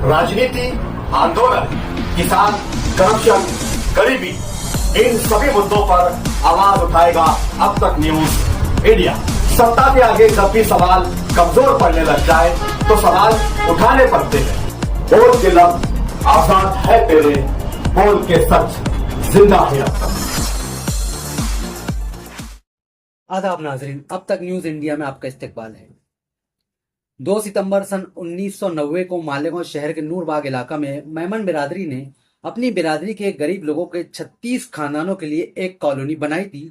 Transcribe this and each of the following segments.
राजनीति, आंदोलन, किसान, करप्शन, गरीबी, इन सभी मुद्दों पर आवाज उठाएगा अब तक न्यूज इंडिया। सत्ता के आगे जब भी सवाल कमजोर पड़ने लग जाए तो सवाल उठाने पड़ते हैं। बोल के लफ्ज आजाद है तेरे, बोल के सच जिंदा है अब तक। आदाब नाजरीन, अब तक न्यूज इंडिया में आपका इस्तकबाल है। 2 सितंबर सन 1990 को मालेगांव शहर के नूरबाग इलाका में मेमन बिरादरी ने अपनी बिरादरी के गरीब लोगों के 36 खानदानों के लिए एक कॉलोनी बनाई थी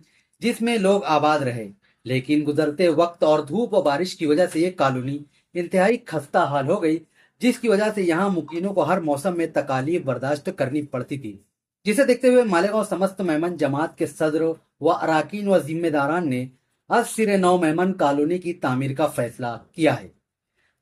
जिसमें लोग आबाद रहे। लेकिन गुजरते वक्त और धूप और बारिश की वजह से ये कॉलोनी इंतहाई खस्ता हाल हो गई, जिसकी वजह से यहाँ मुकीनों को हर मौसम में तकालीफ बर्दाश्त करनी पड़ती थी। जिसे देखते हुए मालेगांव समस्त मेमन जमात के सदर व अराकीन व जिम्मेदारान ने आज सिरे नौ मेमन कॉलोनी की तामीर का फैसला किया है।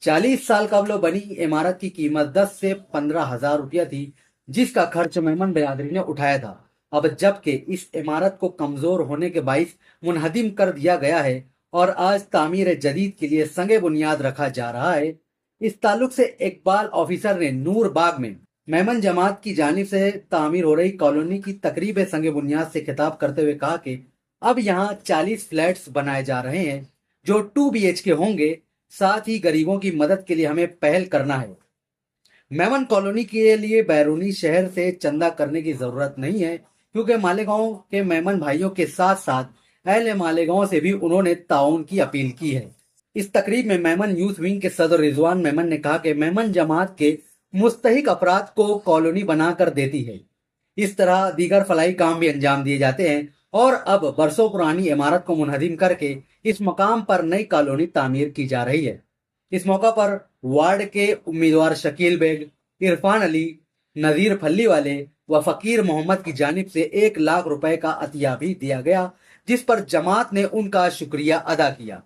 40 साल कबल बनी इमारत की कीमत 10 से 15,000 रुपया थी, जिसका खर्च मेमन बिरादरी ने उठाया था। अब जबकि इस इमारत को कमजोर होने के बाइस मुनहदिम कर दिया गया है और आज तामीर जदीद के लिए संगे बुनियाद रखा जा रहा है। इस ताल्लुक से इकबाल ऑफिसर ने नूर बाग में मेमन जमात की जानिब से तामीर हो रही कॉलोनी की तकरीब संगे बुनियाद से खिताब करते हुए कहा कि अब यहाँ 40 फ्लैट्स बनाए जा रहे हैं जो 2 BHK होंगे। साथ ही गरीबों की मदद के लिए हमें पहल करना है। मेमन कॉलोनी के लिए बैरूनी शहर से चंदा करने की जरूरत नहीं है, क्योंकि मालेगांव के मेमन भाइयों के साथ साथ अहले मालेगांव से भी उन्होंने ताउन की अपील की है। इस तकरीब में मेमन यूथ विंग के सदर रिजवान मेमन ने कहा कि मेमन जमात के मुस्तहिक अफराद को कॉलोनी बनाकर देती है। इस तरह दीगर फलाई काम भी अंजाम दिए जाते हैं और अब बरसों पुरानी इमारत को मुनहदिम करके इस मकाम पर नई कॉलोनी तामीर की जा रही है। इस मौका पर वार्ड के उम्मीदवार शकील बेग, इरफान अली, नजीर फल्ली वाले व फकीर मोहम्मद की जानिब से 1 लाख रुपए का अतिया भी दिया गया, जिस पर जमात ने उनका शुक्रिया अदा किया।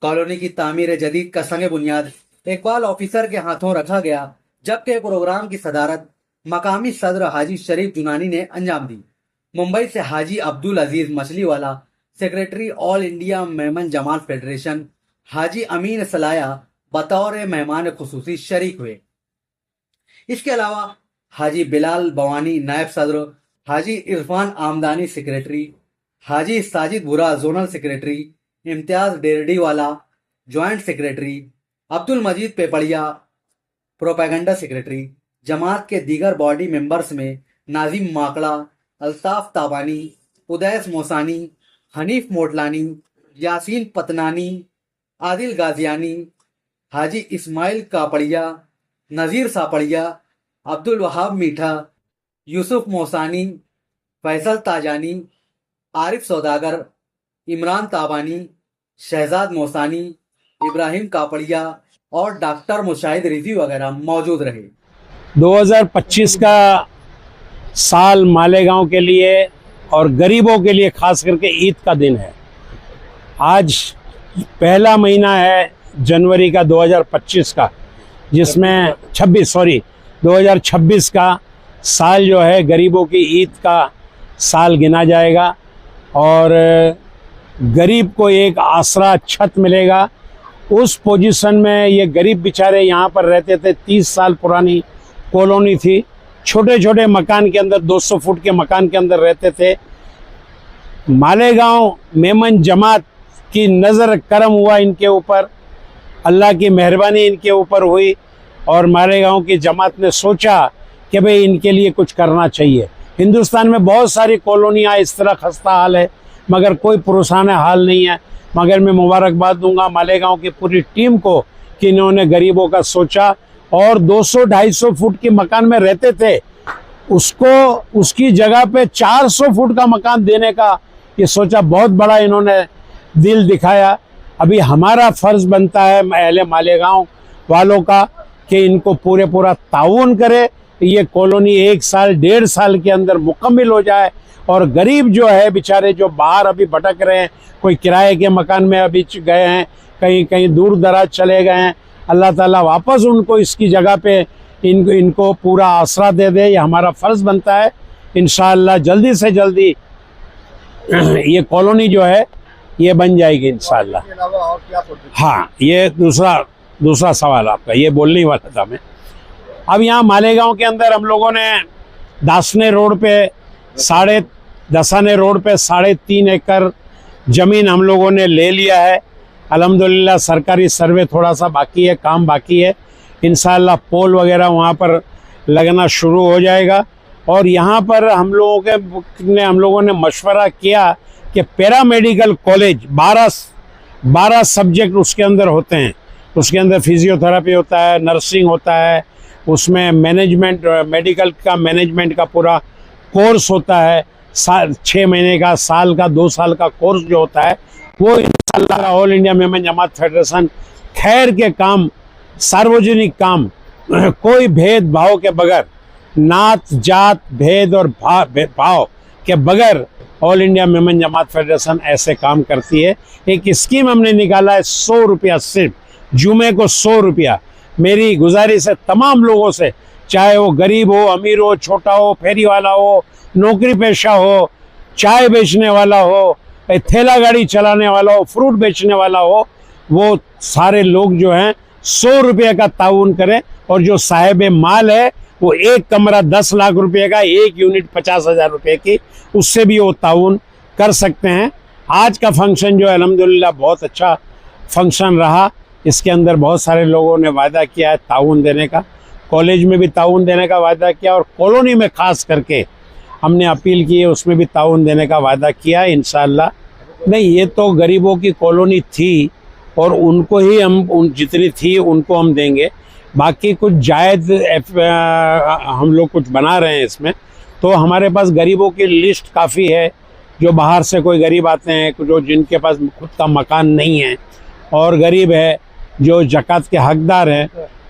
कॉलोनी की तामीर जदीद का संग बुनियाद इकबाल ऑफिसर के हाथों रखा गया, जबकि प्रोग्राम की सदारत मकामी सदर हाजी शरीफ जुनानी ने अंजाम दी। मुंबई से हाजी अब्दुल अजीज मछलीवाला, सेक्रेटरी ऑल इंडिया मेमन जमात फेडरेशन, हाजी अमीन सलाया बतौर मेहमान खुसूसी शरीक हुए। इसके अलावा हाजी बिलाल बवानी नायब सदर, हाजी इरफान आमदानी secretary, Haji Sajid Bura zonal secretary, Imtiaz Derdiwala joint secretary, Abdul Majeed Pepdiya propaganda secretary, जमात के दीगर बॉडी मेंबर्स में नाजिम माकड़ा, अल्ताफ ताबानी, उदैस मोसानी, हनीफ मोटलानी, यासीन पतनानी, आदिल गाजियानी, हाजी इस्माइल कापड़िया, नज़ीर सापड़िया, अब्दुल वहाब मीठा, यूसुफ मोसानी, फैसल ताजानी, आरिफ सौदागर, इमरान ताबानी, शहजाद मोसानी, इब्राहिम कापड़िया और डॉक्टर मुशाहिद रिजी वगैरह मौजूद रहे। 2025 का साल मालेगांव के लिए और गरीबों के लिए खास करके ईद का दिन है। आज पहला महीना है जनवरी का 2025 का, जिसमें 2026 का साल जो है गरीबों की ईद का साल गिना जाएगा और गरीब को एक आसरा छत मिलेगा। उस पोजीशन में ये गरीब बेचारे यहाँ पर रहते थे। 30 साल पुरानी कॉलोनी थी, छोटे छोटे मकान के अंदर 200 फुट के मकान के अंदर रहते थे। मालेगांव मेमन जमात की नज़र करम हुआ इनके ऊपर, अल्लाह की मेहरबानी इनके ऊपर हुई और मालेगांव की जमात ने सोचा कि भाई इनके लिए कुछ करना चाहिए। हिंदुस्तान में बहुत सारी कॉलोनियाँ इस तरह खस्ता हाल है, मगर कोई पुरसाना हाल नहीं है। मगर मैं मुबारकबाद दूंगा मालेगांव की पूरी टीम को कि इन्होंने गरीबों का सोचा और 200-250 फुट के मकान में रहते थे, उसको उसकी जगह पे 400 फुट का मकान देने का ये सोचा। बहुत बड़ा इन्होंने दिल दिखाया। अभी हमारा फर्ज बनता है अहले मालेगांव वालों का कि इनको पूरा ताउन करे, ये कॉलोनी 1 साल 1.5 साल के अंदर मुकम्मल हो जाए और गरीब जो है बेचारे जो बाहर अभी भटक रहे हैं, कोई किराए के मकान में अभी गए हैं, कहीं दूर दराज चले गए हैं, अल्लाह ताला वापस उनको इसकी जगह पे इनको पूरा आसरा दे दे। ये हमारा फ़र्ज़ बनता है। इंशाअल्लाह जल्दी से जल्दी ये कॉलोनी जो है ये बन जाएगी इंशाअल्लाह। हाँ, ये दूसरा सवाल आपका, ये बोलने वाला था मैं। अब यहाँ मालेगांव के अंदर हम लोगों ने दसाने रोड पे 3.5 एकड़ जमीन हम लोगों ने ले लिया है। अल्हम्दुलिल्लाह सरकारी सर्वे थोड़ा सा बाकी है, काम बाकी है। इंशाअल्लाह पोल वगैरह वहाँ पर लगना शुरू हो जाएगा। और यहाँ पर हम लोगों ने मशवरा किया कि पैरामेडिकल कॉलेज 12 सब्जेक्ट उसके अंदर होते हैं। उसके अंदर फिजियोथेरेपी होता है, नर्सिंग होता है, उसमें मैनेजमेंट, मेडिकल का मैनेजमेंट का पूरा कोर्स होता है। 6 महीने का, साल का, 2 साल का कोर्स जो होता है वो इंशाअल्लाह ऑल इंडिया मेमन जमात फेडरेशन खैर के काम, सार्वजनिक काम, कोई भेदभाव के बगैर, नात जात भेद और भाव के बगैर ऑल इंडिया मेमन जमात फेडरेशन ऐसे काम करती है। एक स्कीम हमने निकाला है 100 रुपया, सिर्फ जुमे को 100 रुपया। मेरी गुजारिश है तमाम लोगों से, चाहे वो गरीब हो, अमीर हो, छोटा हो, फेरी वाला हो, नौकरी पेशा हो, चाय बेचने वाला हो, ठेला गाड़ी चलाने वाला हो, फ्रूट बेचने वाला हो, वो सारे लोग जो हैं 100 रुपये का ताउन करें। और जो साहिब माल है वो एक कमरा 10 लाख रुपए का, एक यूनिट 50,000 रुपये की, उससे भी वो ताउन कर सकते हैं। आज का फंक्शन जो है अल्हम्दुलिल्लाह बहुत अच्छा फंक्शन रहा। इसके अंदर बहुत सारे लोगों ने वादा किया है ताउन देने का, कॉलेज में भी ताउन देने का वादा किया, और कॉलोनी में ख़ास करके हमने अपील की है, उसमें भी ताउन देने का वादा किया है इंशाअल्लाह। नहीं, ये तो गरीबों की कॉलोनी थी और उनको ही हम जितनी थी उनको हम देंगे। बाकी कुछ जायज़ हम लोग कुछ बना रहे हैं इसमें। तो हमारे पास गरीबों की लिस्ट काफ़ी है, जो बाहर से कोई गरीब आते हैं, जो जिनके पास खुद का मकान नहीं है और गरीब है, जो ज़कात के हकदार हैं,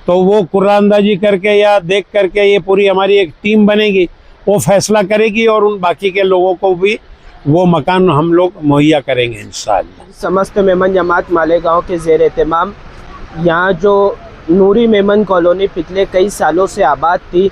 तो वो कुरानंदाजी करके या देख करके ये पूरी हमारी एक टीम बनेगी, वो फैसला करेगी और उन बाकी के लोगों को भी वो मकान हम लोग मुहैया करेंगे इंशाअल्लाह। समस्त मेमन जमात मालेगांव के ज़ेर एहतमाम यहाँ जो नूरी मेमन कॉलोनी पिछले कई सालों से आबाद थी,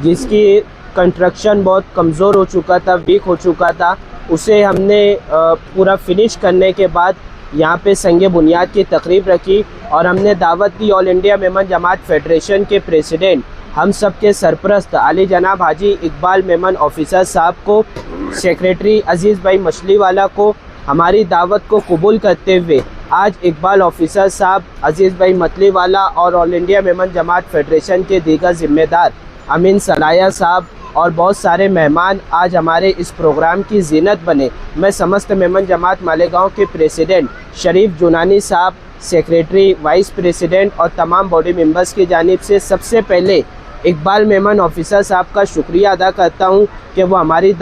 जिसकी कंस्ट्रक्शन बहुत कमज़ोर हो चुका था, वीक हो चुका था, उसे हमने पूरा फिनिश करने के बाद यहाँ पे संगे बुनियाद की तकरीब रखी और हमने दावत the all India Memon Jamaat federation के प्रेसिडेंट, हम सब के सरपरस्त आली जनाब हाजी इकबाल मेमन ऑफिसर साहब को, सेक्रेटरी अजीज़ भाई मछलीवाला को हमारी दावत को कबूल करते हुए आज इकबाल ऑफिसर साहब, अजीज़ भाई मछलीवाला और ऑल इंडिया मेमन जमात फेडरेशन के दीगर ज़िम्मेदार अमीन सलाया साहब और बहुत सारे मेहमान आज हमारे इस प्रोग्राम की जीनत बने। मैं समस्त मेमन जमात मालेगांव के प्रेसिडेंट शरीफ जुनानी साहब, सेक्रेटरी, वाइस प्रेसिडेंट और तमाम बॉडी मेंबर्स की जानिब से सबसे पहले इकबाल मेमन ऑफिसर साहब का शुक्रिया अदा करता हूं कि वो हमारी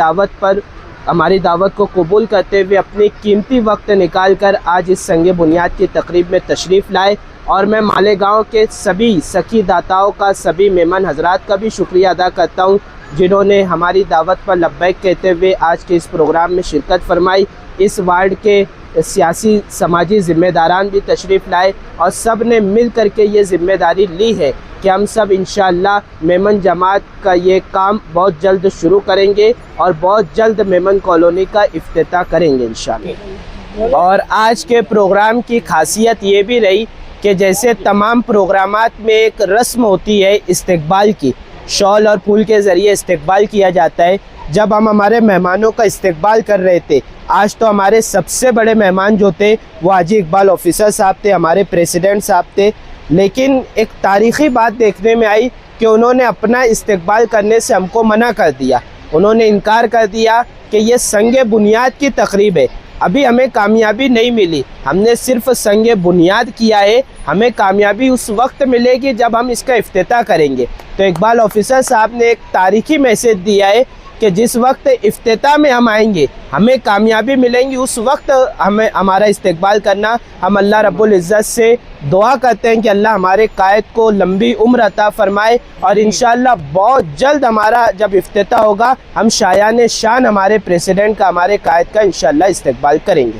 दावत को कबूल करते हुए अपनी कीमती वक्त निकाल कर आज इस संगे बुनियाद की तकरीब में तशरीफ़ लाए। और मैं मालेगांव के सभी सखी दाताओं का, सभी मेमन हजरात का भी शुक्रिया अदा करता हूं जिन्होंने हमारी दावत पर लब्बैक कहते हुए आज के इस प्रोग्राम में शिरकत फरमाई। इस वार्ड के सियासी समाजी ज़िम्मेदारान भी तशरीफ़ लाए और सब ने मिल कर के ये ज़िम्मेदारी ली है कि हम सब इंशाअल्लाह मेमन जमात का ये काम बहुत जल्द शुरू करेंगे और बहुत जल्द मेमन कॉलोनी का इफ्तिताह करेंगे इंशाअल्लाह। और आज के प्रोग्राम की खासियत ये भी रही कि जैसे तमाम प्रोग्रामात में एक रस्म होती है इस्तकबाल की, शॉल और फूल के ज़रिए इस्तकबाल किया जाता है। जब हम हमारे मेहमानों का इस्तकबाल कर रहे थे, आज तो हमारे सबसे बड़े मेहमान जो थे वो हाजी इकबाल ऑफिसर साहब थे, हमारे प्रेसिडेंट साहब थे। लेकिन एक तारीख़ी बात देखने में आई कि उन्होंने अपना इस्तकबाल करने से हमको मना कर दिया। उन्होंने इनकार कर दिया कि ये संगे बुनियाद की तकरीब है, अभी हमें कामयाबी नहीं मिली, हमने सिर्फ संगे बुनियाद किया है, हमें कामयाबी उस वक्त मिलेगी जब हम इसका इफ्तिताह करेंगे। तो इकबाल ऑफिसर साहब ने एक तारीख़ी मैसेज दिया है कि जिस वक्त इफ्तिताह में हम आएंगे हमें कामयाबी मिलेंगी, उस वक्त हमें हमारा इस्तकबाल करना। हम अल्लाह रब्बुल इज़्ज़त से दुआ करते हैं कि अल्लाह हमारे कायद को लंबी उम्र अता फ़रमाए और इंशाअल्लाह बहुत जल्द हमारा जब इफ्तिताह होगा हम शायान शान हमारे प्रेसिडेंट का, हमारे कायद का इंशाअल्लाह इस्तकबाल करेंगे।